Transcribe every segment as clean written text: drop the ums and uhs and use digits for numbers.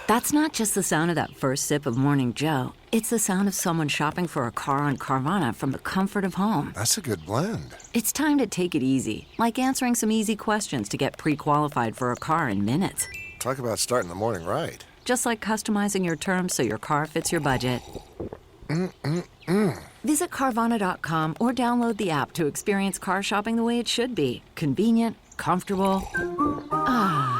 That's not just the sound of that first sip of Morning Joe. It's the sound of someone shopping for a car on Carvana from the comfort of home. That's a good blend. It's time to take it easy, like answering some easy questions to get pre-qualified for a car in minutes. Talk about starting the morning right. Just like customizing your terms so your car fits your budget. Visit Carvana.com or download the app to experience car shopping the way it should be. Convenient, comfortable. Ah.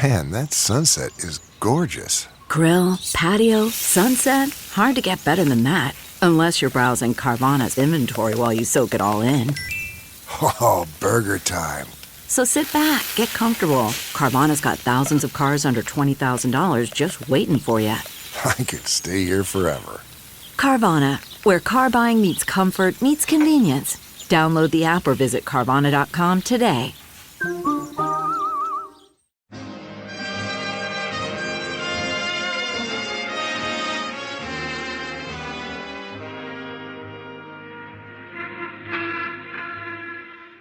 Man, that sunset is gorgeous. Grill, patio, sunset. Hard to get better than that. Unless you're browsing Carvana's inventory while you soak it all in. Oh, burger time. So sit back, get comfortable. Carvana's got thousands of cars under $20,000 just waiting for you. I could stay here forever. Carvana, where car buying meets comfort, meets convenience. Download the app or visit Carvana.com today.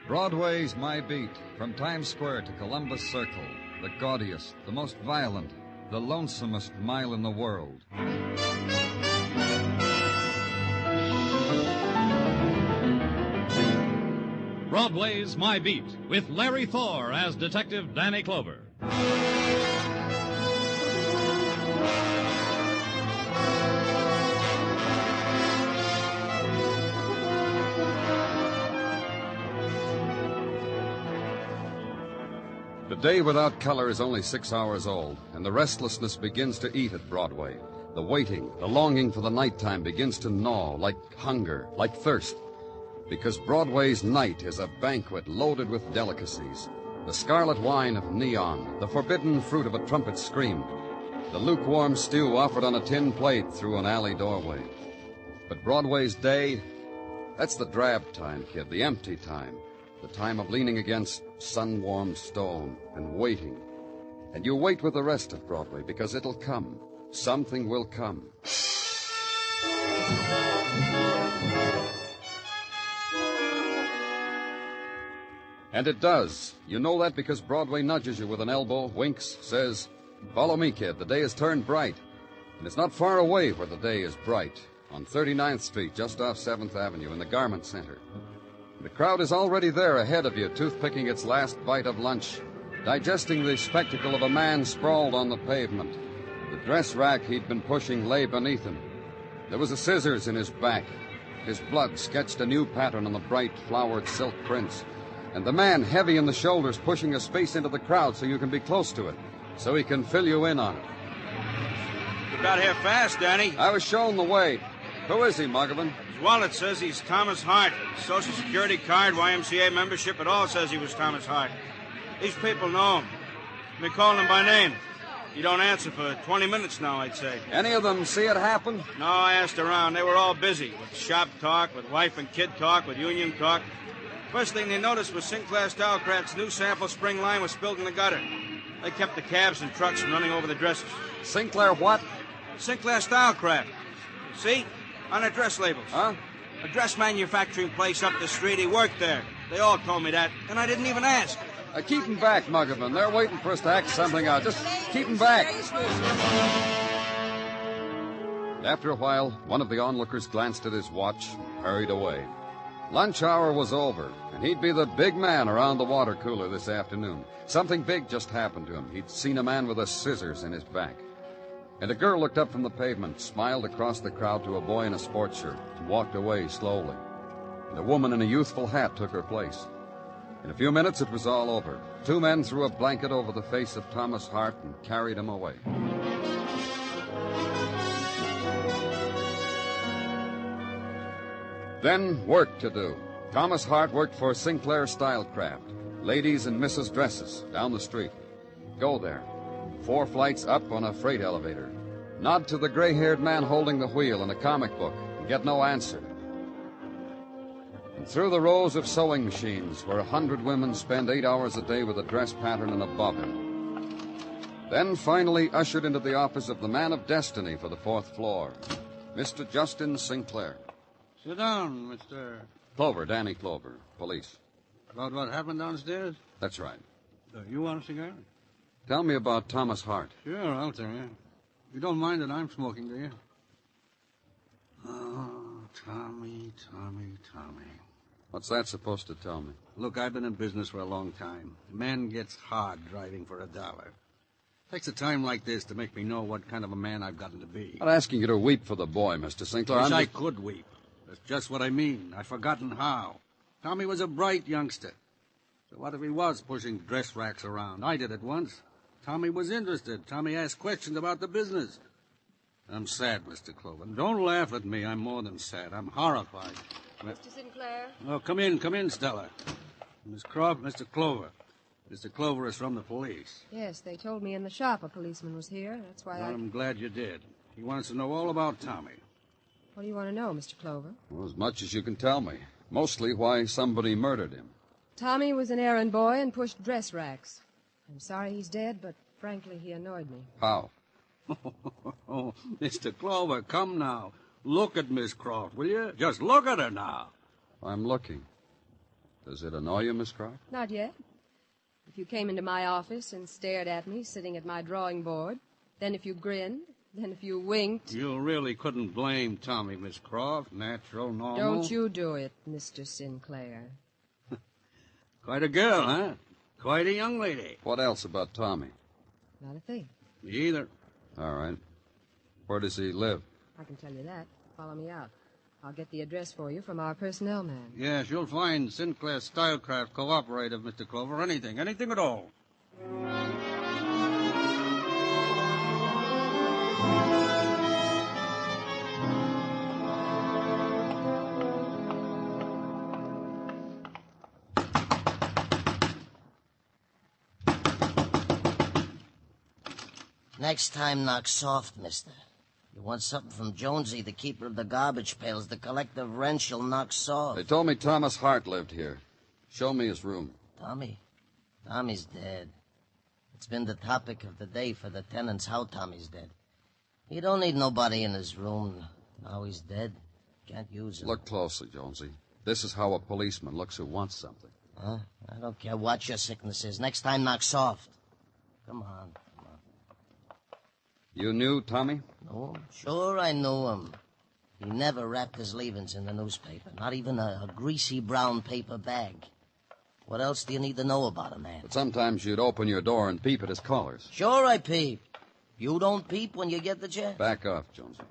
Broadway's My Beat, from Times Square to Columbus Circle, the gaudiest, the most violent, the lonesomest mile in the world. Broadway's My Beat, with Larry Thor as Detective Danny Clover. The day without color is only 6 hours old, and the restlessness begins to eat at Broadway. The waiting, the longing for the nighttime begins to gnaw, like hunger, like thirst. Because Broadway's night is a banquet loaded with delicacies. The scarlet wine of neon, the forbidden fruit of a trumpet scream, the lukewarm stew offered on a tin plate through an alley doorway. But Broadway's day, that's the drab time, kid, the empty time. The time of leaning against sun-warmed stone and waiting. And you wait with the rest of Broadway, because it'll come. Something will come. And it does. You know that because Broadway nudges you with an elbow, winks, says, "Follow me, kid. The day has turned bright." And it's not far away where the day is bright, on 39th Street, just off 7th Avenue, in the Garment Center. The crowd is already there ahead of you, toothpicking its last bite of lunch, digesting the spectacle of a man sprawled on the pavement. The dress rack he'd been pushing lay beneath him. There was a scissors in his back. His blood sketched a new pattern on the bright, flowered silk prints. And the man, heavy in the shoulders, pushing a space into the crowd so you can be close to it, so he can fill you in on it. You got here fast, Danny. I was shown the way. Who is he, Muggavan? His wallet says he's Thomas Hart. His Social Security card, YMCA membership, it all says he was Thomas Hart. These people know him. Been calling him by name. He don't answer for 20 minutes now, I'd say. Any of them see it happen? No, I asked around. They were all busy with shop talk, with wife and kid talk, with union talk. First thing they noticed was Sinclair Stylecraft's new sample spring line was spilled in the gutter. They kept the cabs and trucks from running over the dresses. Sinclair what? Sinclair Stylecraft. See? On their dress labels. Huh? A dress manufacturing place up the street. He worked there. They all told me that, and I didn't even ask. Keep him back, Muggavan. They're waiting for us to act something out. Just keep him back. After a while, one of the onlookers glanced at his watch and hurried away. Lunch hour was over, and he'd be the big man around the water cooler this afternoon. Something big just happened to him. He'd seen a man with a scissors in his back. And a girl looked up from the pavement, smiled across the crowd to a boy in a sports shirt, and walked away slowly. And a woman in a youthful hat took her place. In a few minutes, it was all over. Two men threw a blanket over the face of Thomas Hart and carried him away. Then, work to do. Thomas Hart worked for Sinclair Stylecraft, ladies and missus dresses, down the street. Go there. 4 flights up on a freight elevator. Nod to the gray-haired man holding the wheel in a comic book and get no answer. And through the rows of sewing machines where 100 women spend 8 hours a day with a dress pattern and a bobbin. Then finally ushered into the office of the man of destiny for the 4th floor, Mr. Justin Sinclair. Sit down, Mr. Clover, Danny Clover, police. About what happened downstairs? That's right. You want a cigar? Tell me about Thomas Hart. Sure, I'll tell you. You don't mind that I'm smoking, do you? Oh, Tommy. What's that supposed to tell me? Look, I've been in business for a long time. A man gets hard driving for $1. Takes a time like this to make me know what kind of a man I've gotten to be. I'm not asking you to weep for the boy, Mr. Sinclair. Wish I could weep. That's just what I mean. I've forgotten how. Tommy was a bright youngster. So what if he was pushing dress racks around? I did it once. Tommy was interested. Tommy asked questions about the business. I'm sad, Mr. Clover. Don't laugh at me. I'm more than sad. I'm horrified. Mr. Sinclair? Oh, come in, Stella. Miss Croft, Mr. Clover. Mr. Clover is from the police. Yes, they told me in the shop a policeman was here. That's why I'm glad you did. He wants to know all about Tommy. What do you want to know, Mr. Clover? Well, as much as you can tell me. Mostly why somebody murdered him. Tommy was an errand boy and pushed dress racks. I'm sorry he's dead, but frankly, he annoyed me. How? Oh, Mr. Clover, come now. Look at Miss Croft, will you? Just look at her now. I'm looking. Does it annoy you, Miss Croft? Not yet. If you came into my office and stared at me sitting at my drawing board, then if you grinned, then if you winked... You really couldn't blame Tommy, Miss Croft. Natural, normal. Don't you do it, Mr. Sinclair. Quite a girl, huh? Quite a young lady. What else about Tommy? Not a thing. Me either. All right. Where does he live? I can tell you that. Follow me out. I'll get the address for you from our personnel man. Yes, you'll find Sinclair Stylecraft Cooperative, Mr. Clover. Anything at all. Next time, knock soft, mister. You want something from Jonesy, the keeper of the garbage pails, the collector of rent, you'll knock soft. They told me Thomas Hart lived here. Show me his room. Tommy's dead. It's been the topic of the day for the tenants how Tommy's dead. He don't need nobody in his room. Now he's dead. Can't use him. Look closely, Jonesy. This is how a policeman looks who wants something. Huh? I don't care what your sickness is. Next time, knock soft. Come on. You knew Tommy? No, sure I knew him. He never wrapped his leavings in the newspaper, not even a greasy brown paper bag. What else do you need to know about a man? But sometimes you'd open your door and peep at his collars. Sure I peep. You don't peep when you get the chance? Back off, Jonesy.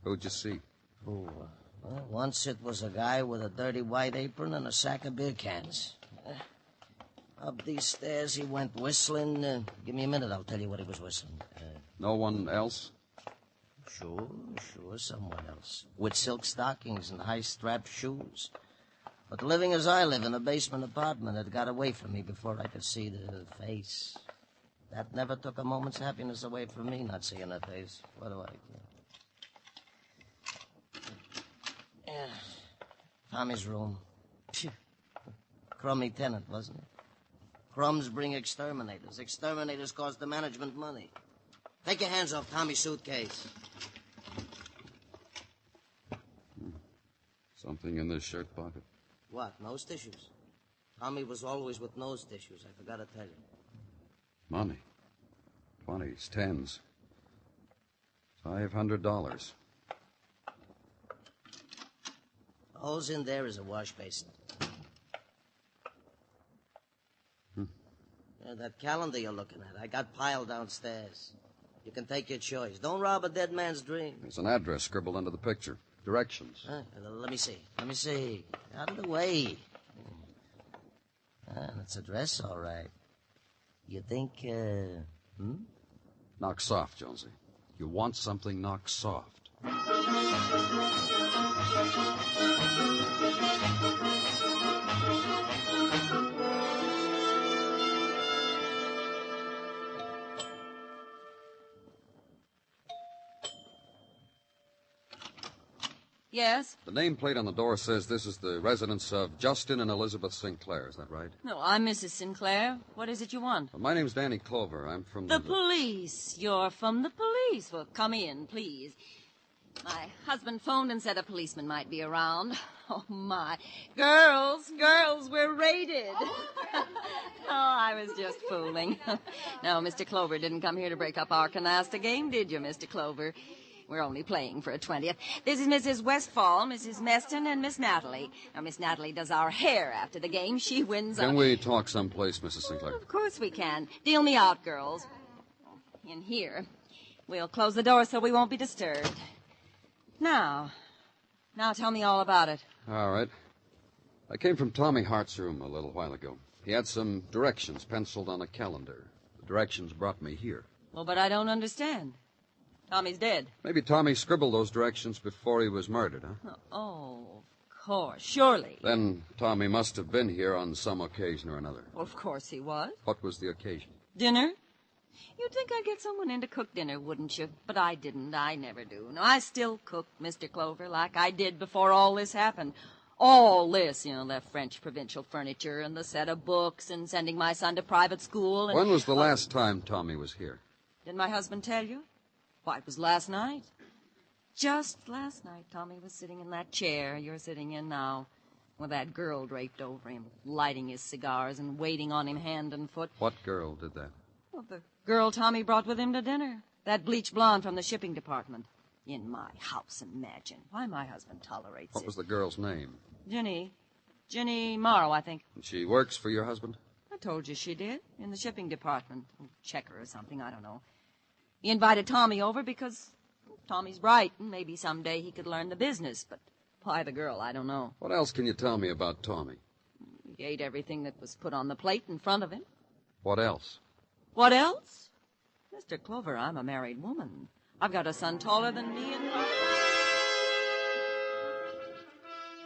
Who'd you see? Oh, well, once it was a guy with a dirty white apron and a sack of beer cans. Up these stairs he went whistling. Give me a minute, I'll tell you what he was whistling. No one else? Sure, someone else. With silk stockings and high-strapped shoes. But living as I live in a basement apartment, it got away from me before I could see the face. That never took a moment's happiness away from me, not seeing her face. What do I care? Yeah. Tommy's room. Phew. Crummy tenant, wasn't it? Crumbs bring exterminators. Exterminators cost the management money. Take your hands off Tommy's suitcase. Something in this shirt pocket. What, nose tissues? Tommy was always with nose tissues. I forgot to tell you. Money. 20s, 10s. $500. All's in there is a wash basin. That calendar you're looking at, I got piled downstairs. You can take your choice. Don't rob a dead man's dream. There's an address scribbled under the picture. Directions. Let me see. Out of the way. That's a dress, all right. You think, Knock soft, Jonesy. You want something, knock soft. Yes? The nameplate on the door says this is the residence of Justin and Elizabeth Sinclair. Is that right? No, I'm Mrs. Sinclair. What is it you want? Well, my name's Danny Clover. I'm from The police. You're from the police. Well, come in, please. My husband phoned and said a policeman might be around. Oh, my. Girls, we're raided. Oh, I was just fooling. No, Mr. Clover didn't come here to break up our canasta game, did you, Mr. Clover? We're only playing for a 20th. This is Mrs. Westfall, Mrs. Meston, and Miss Natalie. Now, Miss Natalie does our hair after the game. She wins. Can we talk someplace, Mrs. Sinclair? Of course we can. Deal me out, girls. In here. We'll close the door so we won't be disturbed. Now tell me all about it. All right. I came from Tommy Hart's room a little while ago. He had some directions penciled on a calendar. The directions brought me here. Well, but I don't understand. Tommy's dead. Maybe Tommy scribbled those directions before he was murdered, huh? Oh, of course, surely. Then Tommy must have been here on some occasion or another. Well, of course he was. What was the occasion? Dinner? You'd think I'd get someone in to cook dinner, wouldn't you? But I didn't. I never do. No, I still cook, Mr. Clover, like I did before all this happened. All this, the French provincial furniture and the set of books and sending my son to private school. And, when was the last time Tommy was here? Didn't my husband tell you? Why, it was last night. Just last night, Tommy was sitting in that chair you're sitting in now, with that girl draped over him, lighting his cigars and waiting on him hand and foot. What girl did that? Well, the girl Tommy brought with him to dinner. That bleached blonde from the shipping department. In my house, imagine. Why, my husband tolerates it. What was the girl's name? Jenny Morrow, I think. And she works for your husband? I told you she did, in the shipping department. Checker or something, I don't know. He invited Tommy over because Tommy's bright, and maybe someday he could learn the business, but why the girl, I don't know. What else can you tell me about Tommy? He ate everything that was put on the plate in front of him. What else? What else? Mr. Clover, I'm a married woman. I've got a son taller than me and...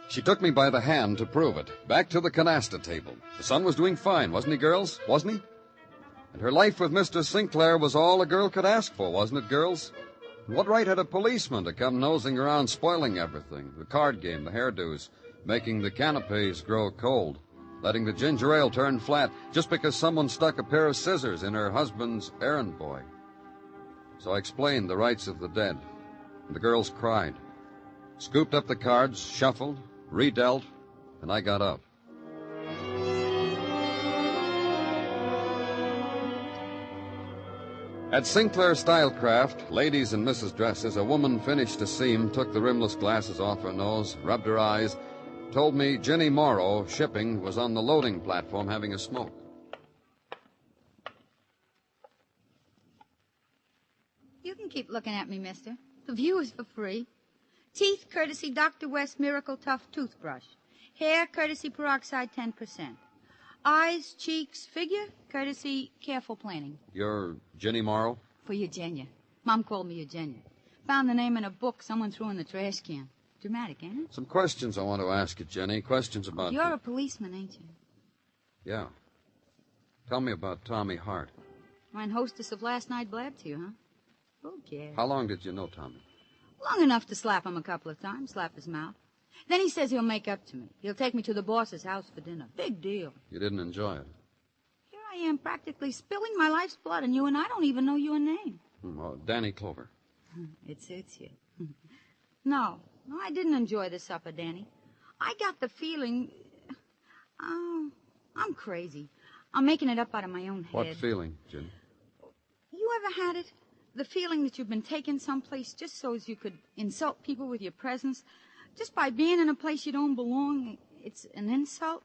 She took me by the hand to prove it. Back to the canasta table. The son was doing fine, wasn't he, girls? Wasn't he? And her life with Mr. Sinclair was all a girl could ask for, wasn't it, girls? And what right had a policeman to come nosing around spoiling everything? The card game, the hairdos, making the canapes grow cold, letting the ginger ale turn flat just because someone stuck a pair of scissors in her husband's errand boy. So I explained the rights of the dead, and the girls cried, scooped up the cards, shuffled, redealt, and I got up. At Sinclair Stylecraft, ladies and Mrs. Dresses, a woman finished a seam, took the rimless glasses off her nose, rubbed her eyes, told me Jenny Morrow, shipping, was on the loading platform having a smoke. You can keep looking at me, mister. The view is for free. Teeth, courtesy Dr. West Miracle Tough Toothbrush. Hair, courtesy Peroxide 10%. Eyes, cheeks, figure, courtesy Careful Planning. You're Jenny Morrow? For Eugenia. Mom called me Eugenia. Found the name in a book someone threw in the trash can. Dramatic, ain't it? Some questions I want to ask you, Jenny. Questions about... You're a policeman, ain't you? Yeah. Tell me about Tommy Hart. Mine hostess of last night blabbed to you, huh? Who cares? How long did you know Tommy? Long enough to slap him a couple of times, slap his mouth. Then he says he'll make up to me. He'll take me to the boss's house for dinner. Big deal. You didn't enjoy it? Here I am practically spilling my life's blood on you, and I don't even know your name. Oh, Danny Clover. It suits you. No, I didn't enjoy the supper, Danny. I got the feeling... Oh, I'm crazy. I'm making it up out of my own head. What feeling, Jenny? You ever had it? The feeling that you've been taken someplace just so as you could insult people with your presence? Just by being in a place you don't belong, it's an insult?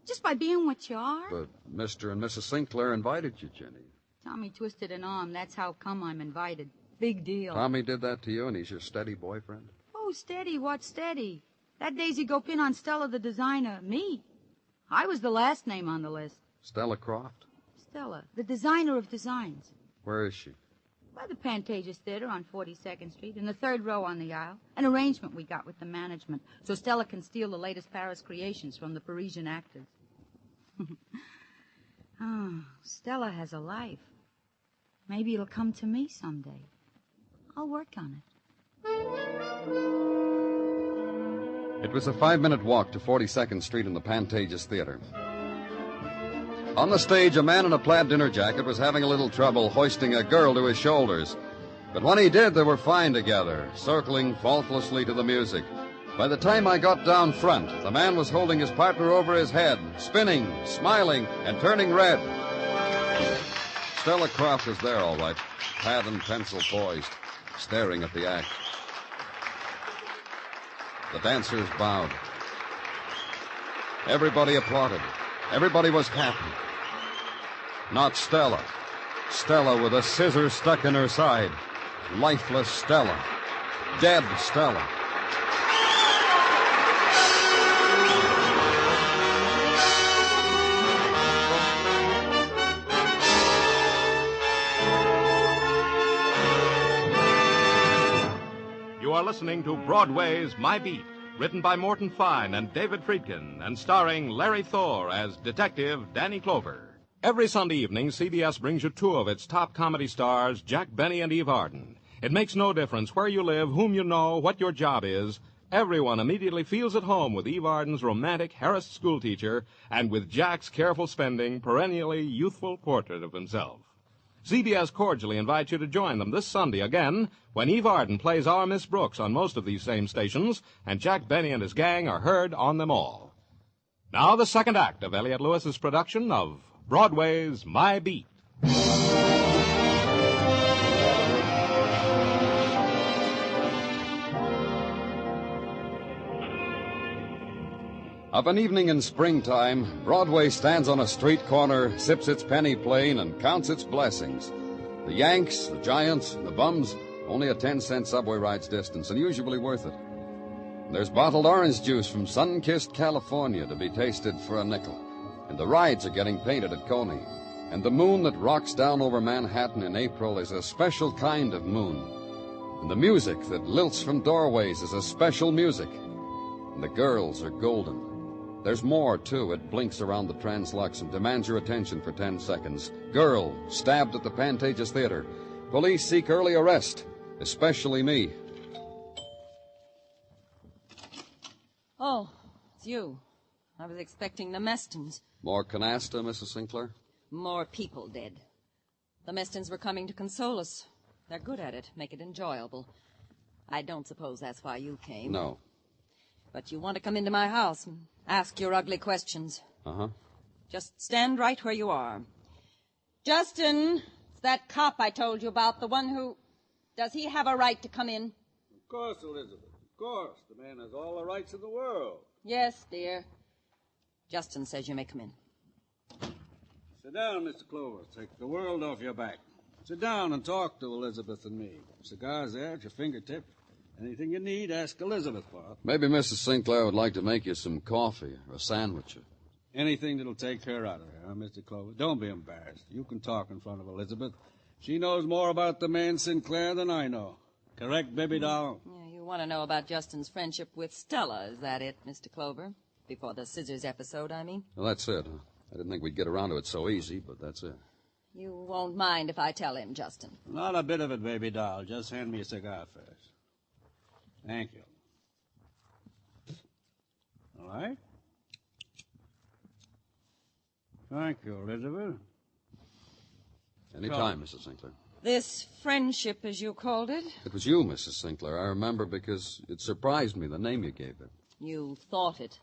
Just by being what you are? But Mr. and Mrs. Sinclair invited you, Jenny. Tommy twisted an arm. That's how come I'm invited. Big deal. Tommy did that to you, and he's your steady boyfriend? Oh, steady? What steady? That Daisy go pin on Stella the designer, me. I was the last name on the list. Stella Croft? Stella, the designer of designs. Where is she? By the Pantages Theater on 42nd Street, in the third row on the aisle. An arrangement we got with the management, so Stella can steal the latest Paris creations from the Parisian actors. Oh, Stella has a life. Maybe it'll come to me someday. I'll work on it. It was a 5-minute walk to 42nd Street in the Pantages Theater. On the stage, a man in a plaid dinner jacket was having a little trouble hoisting a girl to his shoulders. But when he did, they were fine together, circling faultlessly to the music. By the time I got down front, the man was holding his partner over his head, spinning, smiling, and turning red. Stella Croft was there, all right, pad and pencil poised, staring at the act. The dancers bowed. Everybody applauded. Everybody was happy. Not Stella. Stella with a scissor stuck in her side. Lifeless Stella. Dead Stella. You are listening to Broadway's My Beat, written by Morton Fine and David Friedkin, and starring Larry Thor as Detective Danny Clover. Every Sunday evening, CBS brings you two of its top comedy stars, Jack Benny and Eve Arden. It makes no difference where you live, whom you know, what your job is. Everyone immediately feels at home with Eve Arden's romantic, harassed schoolteacher and with Jack's careful spending, perennially youthful portrait of himself. CBS cordially invites you to join them this Sunday again when Eve Arden plays Our Miss Brooks on most of these same stations, and Jack Benny and his gang are heard on them all. Now the second act of Elliott Lewis's production of Broadway's My Beat. Of an evening in springtime, Broadway stands on a street corner, sips its penny plain, and counts its blessings. The Yanks, the Giants, the Bums, only a 10-cent subway ride's distance, and usually worth it. There's bottled orange juice from sun-kissed California to be tasted for a nickel. And the rides are getting painted at Coney. And the moon that rocks down over Manhattan in April is a special kind of moon. And the music that lilts from doorways is a special music. And the girls are golden. There's more, too. It blinks around the Translux and demands your attention for 10 seconds. Girl stabbed at the Pantages Theater. Police seek early arrest, especially me. Oh, it's you. I was expecting the Mestons. More canasta, Mrs. Sinclair? More people dead. The Mestons were coming to console us. They're good at it, make it enjoyable. I don't suppose that's why you came. No. But you want to come into my house and ask your ugly questions. Uh-huh. Just stand right where you are. Justin, it's that cop I told you about, the one who... Does he have a right to come in? Of course, Elizabeth. Of course. The man has all the rights in the world. Yes, dear. Justin says you may come in. Sit down, Mr. Clover. Take the world off your back. Sit down and talk to Elizabeth and me. Cigars there at your fingertips. Anything you need, ask Elizabeth for. Maybe Mrs. Sinclair would like to make you some coffee or a sandwich. Anything that'll take her out of there, huh, Mr. Clover? Don't be embarrassed. You can talk in front of Elizabeth. She knows more about the man Sinclair than I know. Correct, baby doll? Yeah, you want to know about Justin's friendship with Stella, is that it, Mr. Clover? Before the scissors episode, I mean? Well, that's it. I didn't think we'd get around to it so easy, but that's it. You won't mind if I tell him, Justin. Not a bit of it, baby doll. Just hand me a cigar first. Thank you. All right? Thank you, Elizabeth. Any time, Mrs. Sinclair. This friendship, as you called it? It was you, Mrs. Sinclair. I remember because it surprised me, the name you gave it. You thought it.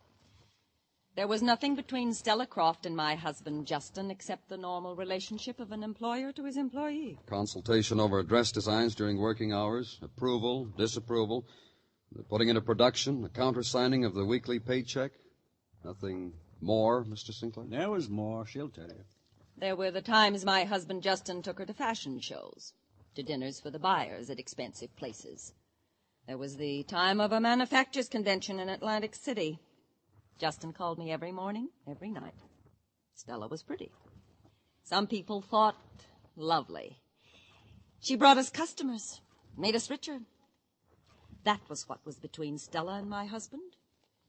There was nothing between Stella Croft and my husband, Justin, except the normal relationship of an employer to his employee. Consultation over dress designs during working hours, approval, disapproval, the putting into production, the countersigning of the weekly paycheck. Nothing more, Mr. Sinclair? There was more, she'll tell you. There were the times my husband, Justin, took her to fashion shows, to dinners for the buyers at expensive places. There was the time of a manufacturers' convention in Atlantic City. Justin called me every morning, every night. Stella was pretty. Some people thought lovely. She brought us customers, made us richer. That was what was between Stella and my husband.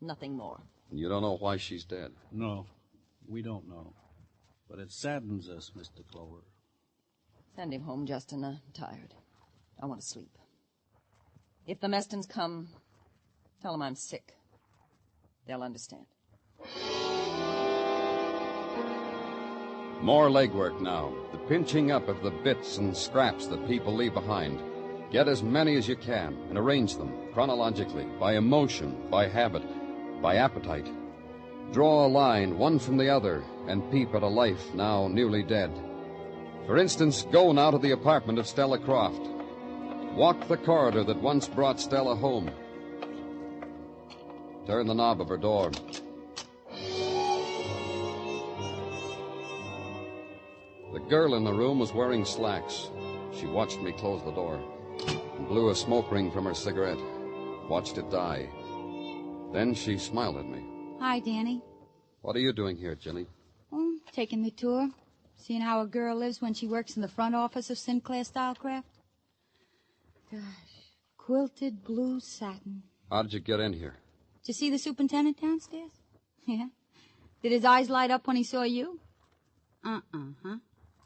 Nothing more. And you don't know why she's dead? No, we don't know. But it saddens us, Mr. Clover. Send him home, Justin. I'm tired. I want to sleep. If the Mestons come, tell them I'm sick. They'll understand. More legwork now. The pinching up of the bits and scraps that people leave behind. Get as many as you can and arrange them chronologically, by emotion, by habit, by appetite. Draw a line, one from the other, and peep at a life now nearly dead. For instance, go now to the apartment of Stella Croft. Walk the corridor that once brought Stella home. Turn the knob of her door. The girl in the room was wearing slacks. She watched me close the door and blew a smoke ring from her cigarette, watched it die. Then she smiled at me. Hi, Danny. What are you doing here, Jenny? Oh, taking the tour. Seeing how a girl lives when she works in the front office of Sinclair Stylecraft. Gosh, quilted blue satin. How did you get in here? Did you see the superintendent downstairs? Yeah. Did his eyes light up when he saw you? Huh?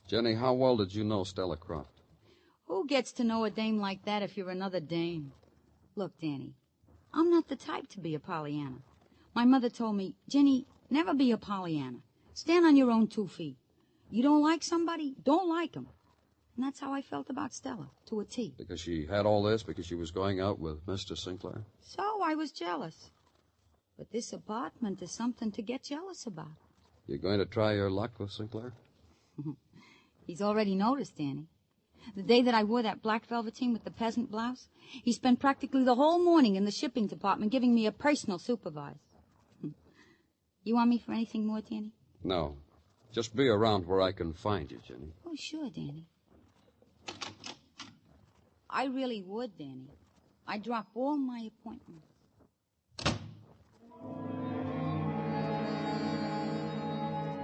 Jenny, how well did you know Stella Croft? Who gets to know a dame like that if you're another dame? Look, Danny, I'm not the type to be a Pollyanna. My mother told me, Jenny, never be a Pollyanna. Stand on your own 2 feet. You don't like somebody, don't like 'em. And that's how I felt about Stella, to a T. Because she had all this, because she was going out with Mr. Sinclair? So I was jealous. But this apartment is something to get jealous about. You going to try your luck with Sinclair? He's already noticed, Danny. The day that I wore that black velveteen with the peasant blouse, he spent practically the whole morning in the shipping department giving me a personal supervise. You want me for anything more, Danny? No. Just be around where I can find you, Jenny. Oh, sure, Danny. I really would, Danny. I'd drop all my appointments.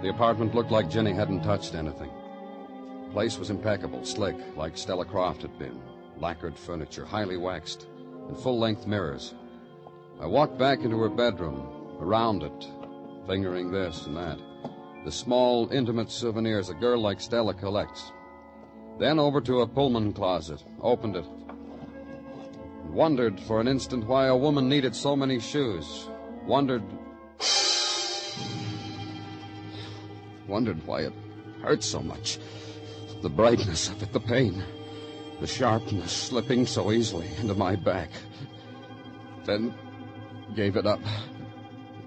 The apartment looked like Jenny hadn't touched anything. The place was impeccable, slick, like Stella Croft had been. Lacquered furniture, highly waxed, and full-length mirrors. I walked back into her bedroom, around it, fingering this and that. The small, intimate souvenirs a girl like Stella collects. Then over to a Pullman closet, opened it, and wondered for an instant why a woman needed so many shoes. Wondered why it hurt so much. The brightness of it, the pain, the sharpness slipping so easily into my back. Then gave it up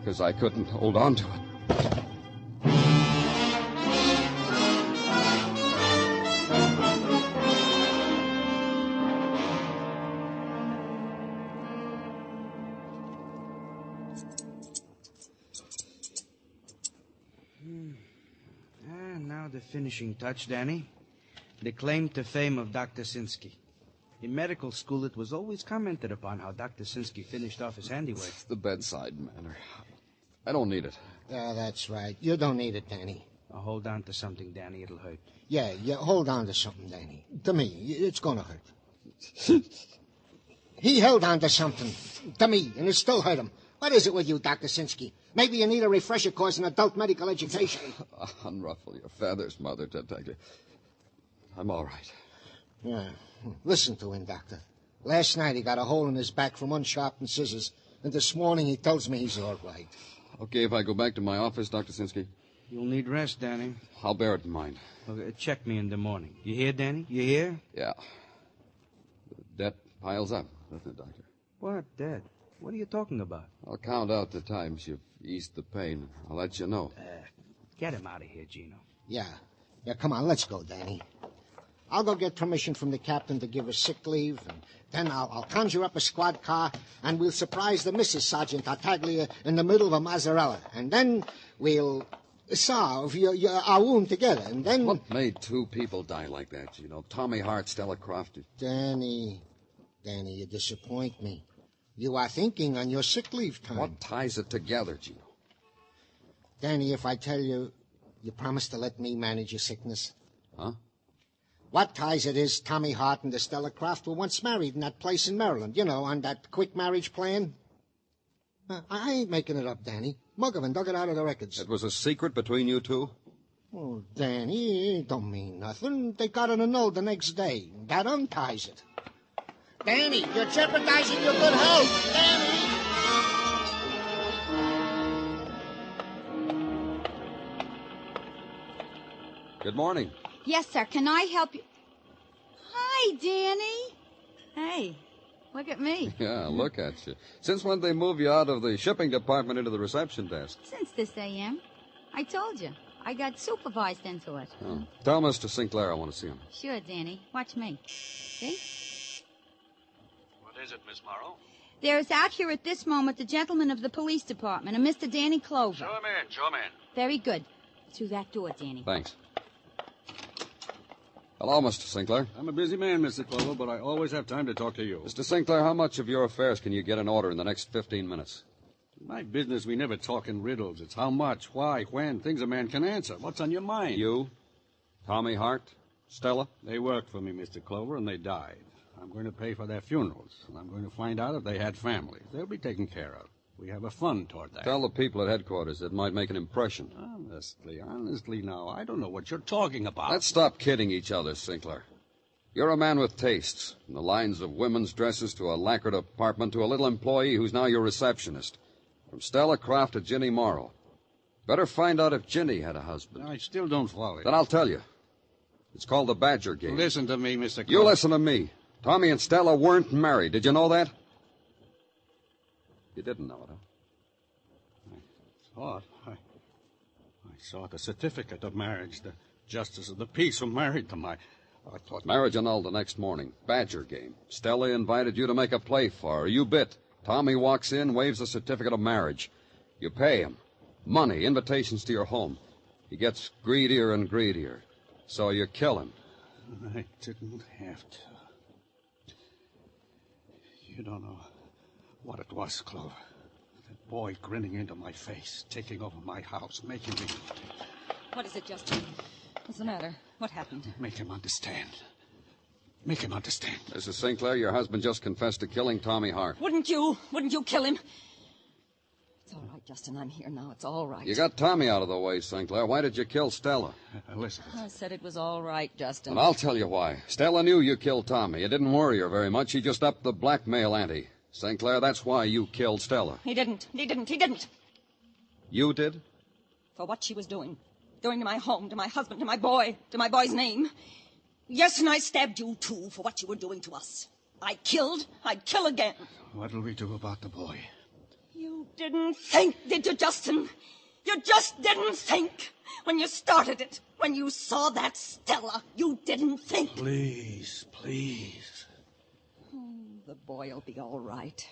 because I couldn't hold on to it. Now the finishing touch, Danny. The claim to fame of Dr. Sinsky. In medical school, it was always commented upon how Dr. Sinsky finished off his handiwork. It's the bedside manner. I don't need it. Yeah, that's right. You don't need it, Danny. Now hold on to something, Danny. It'll hurt. Yeah, hold on to something, Danny. To me, it's gonna hurt. He held on to something. To me, and it still hurt him. What is it with you, Dr. Sinsky? Maybe you need a refresher course in adult medical education. Unruffle your feathers, Mother Detective. I'm all right. Yeah. Listen to him, Doctor. Last night he got a hole in his back from unsharpened scissors, and this morning he tells me he's all right. Okay, if I go back to my office, Dr. Sinsky? You'll need rest, Danny. I'll bear it in mind. Okay, check me in the morning. You hear, Danny? You hear? Yeah. The debt piles up, doesn't it, Doctor? What debt? What are you talking about? I'll count out the times you've eased the pain. I'll let you know. Get him out of here, Gino. Yeah, come on, let's go, Danny. I'll go get permission from the captain to give us sick leave, and then I'll conjure up a squad car, and we'll surprise the Mrs. Sergeant Tartaglia in the middle of a mozzarella, and then we'll salve our wound together, and then... What made 2 people die like that, Gino? Tommy Hart, Stella Croft. Danny, you disappoint me. You are thinking on your sick leave time. What ties it together, Gino? Danny, if I tell you, you promise to let me manage your sickness? Huh? What ties it is Tommy Hart and Stella Croft were once married in that place in Maryland, on that quick marriage plan? I ain't making it up, Danny. Muggavan dug it out of the records. It was a secret between you 2? Oh, Danny, it don't mean nothing. They got it annulled the next day. That unties it. Danny, you're jeopardizing your good health. Danny! Good morning. Yes, sir. Can I help you? Hi, Danny. Hey, look at me. Yeah, look at you. Since when did they move you out of the shipping department into the reception desk? Since this a.m. I told you. I got supervised into it. Oh. Tell Mr. Sinclair I want to see him. Sure, Danny. Watch me. See? What is it, Miss Morrow? There is out here at this moment the gentleman of the police department, a Mr. Danny Clover. Show him in, show him in. Very good. Through that door, Danny. Thanks. Hello, Mr. Sinclair. I'm a busy man, Mr. Clover, but I always have time to talk to you. Mr. Sinclair, how much of your affairs can you get in order in the next 15 minutes? In my business, we never talk in riddles. It's how much, why, when, things a man can answer. What's on your mind? You, Tommy Hart, Stella? They worked for me, Mr. Clover, and they died. I'm going to pay for their funerals, and I'm going to find out if they had families. They'll be taken care of. We have a fund toward that. Tell the people at headquarters it might make an impression. Honestly now, I don't know what you're talking about. Let's stop kidding each other, Sinclair. You're a man with tastes, from the lines of women's dresses to a lacquered apartment to a little employee who's now your receptionist. From Stella Croft to Ginny Morrow. Better find out if Ginny had a husband. I still don't follow you. Then I'll tell you. It's called the Badger Game. Listen to me, Mr. Clover. You listen to me. Tommy and Stella weren't married. Did you know that? You didn't know it, huh? I saw the certificate of marriage. The justice of the peace who married them. I thought... Marriage annulled the next morning. Badger Game. Stella invited you to make a play for her. You bit. Tommy walks in, waves a certificate of marriage. You pay him. Money, invitations to your home. He gets greedier and greedier. So you kill him. I didn't have to. You don't know what it was, Clover. That boy grinning into my face, taking over my house, making me... What is it, Justin? What's the matter? What happened? Make him understand. Make him understand. Mrs. Sinclair, your husband just confessed to killing Tommy Hart. Wouldn't you kill him? It's all right, Justin. I'm here now. It's all right. You got Tommy out of the way, Sinclair. Why did you kill Stella? Listen. I said it was all right, Justin. And I'll tell you why. Stella knew you killed Tommy. It didn't worry her very much. He just upped the blackmail ante. Sinclair, that's why you killed Stella. He didn't. You did? For what she was doing. Doing to my home, to my husband, to my boy's name. Yes, and I stabbed you, too, for what you were doing to us. I'd kill again. What'll we do about the boy? You didn't think, did you, Justin? You just didn't think. When you started it, when you saw that Stella, you didn't think. Please, please. Oh, the boy'll be all right.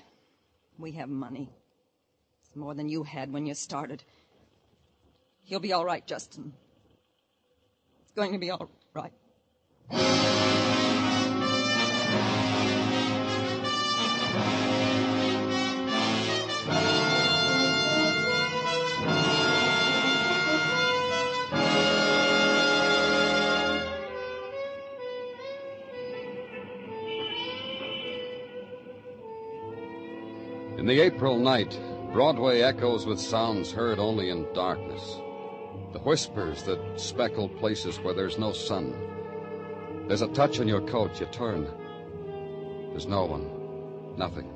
We have money. It's more than you had when you started. He'll be all right, Justin. It's going to be all right. In the April night, Broadway echoes with sounds heard only in darkness. The whispers that speckle places where there's no sun. There's a touch on your coat, you turn. There's no one. Nothing.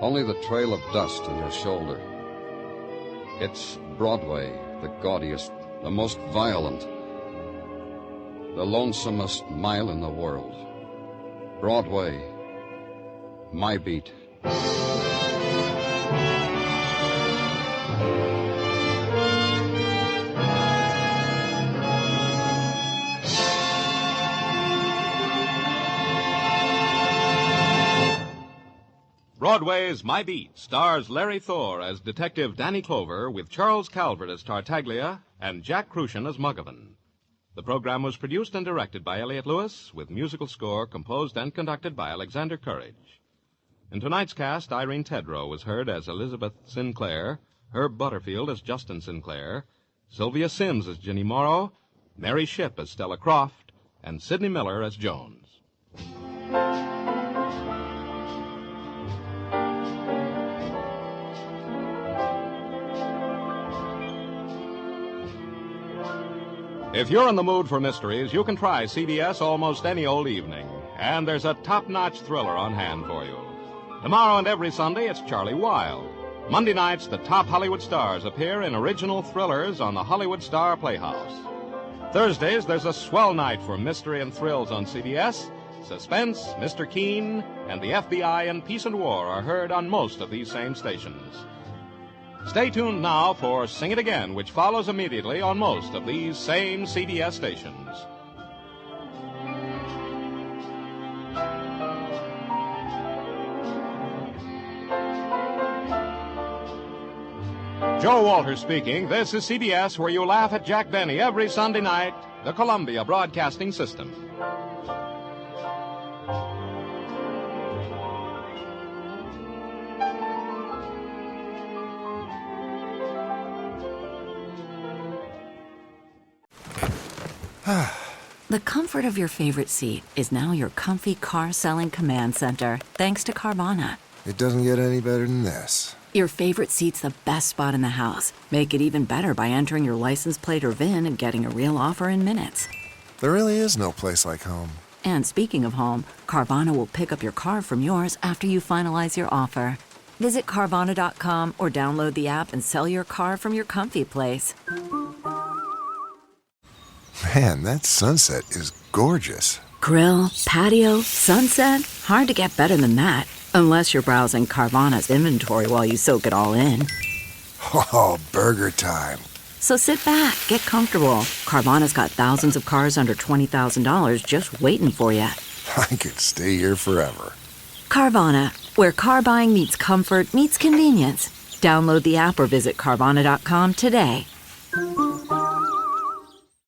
Only the trail of dust on your shoulder. It's Broadway, the gaudiest, the most violent, the lonesomest mile in the world. Broadway, my beat. Broadway's My Beat stars Larry Thor as Detective Danny Clover with Charles Calvert as Tartaglia and Jack Crucian as Muggavan. The program was produced and directed by Elliott Lewis with musical score composed and conducted by Alexander Courage. In tonight's cast, Irene Tedrow was heard as Elizabeth Sinclair, Herb Butterfield as Justin Sinclair, Sylvia Sims as Ginny Morrow, Mary Shipp as Stella Croft, and Sidney Miller as Jones. If you're in the mood for mysteries, you can try CBS almost any old evening. And there's a top-notch thriller on hand for you. Tomorrow and every Sunday, it's Charlie Wilde. Monday nights, the top Hollywood stars appear in original thrillers on the Hollywood Star Playhouse. Thursdays, there's a swell night for mystery and thrills on CBS. Suspense, Mr. Keen, and the FBI and Peace and War are heard on most of these same stations. Stay tuned now for Sing It Again, which follows immediately on most of these same CBS stations. Joe Walters speaking. This is CBS, where you laugh at Jack Benny every Sunday night, the Columbia Broadcasting System. The comfort of your favorite seat is now your comfy car-selling command center, thanks to Carvana. It doesn't get any better than this. Your favorite seat's the best spot in the house. Make it even better by entering your license plate or VIN and getting a real offer in minutes. There really is no place like home. And speaking of home, Carvana will pick up your car from yours after you finalize your offer. Visit Carvana.com or download the app and sell your car from your comfy place. Man, that sunset is gorgeous. Grill, patio, sunset. Hard to get better than that. Unless you're browsing Carvana's inventory while you soak it all in. Oh, burger time. So sit back, get comfortable. Carvana's got thousands of cars under $20,000 just waiting for you. I could stay here forever. Carvana, where car buying meets comfort meets convenience. Download the app or visit Carvana.com today.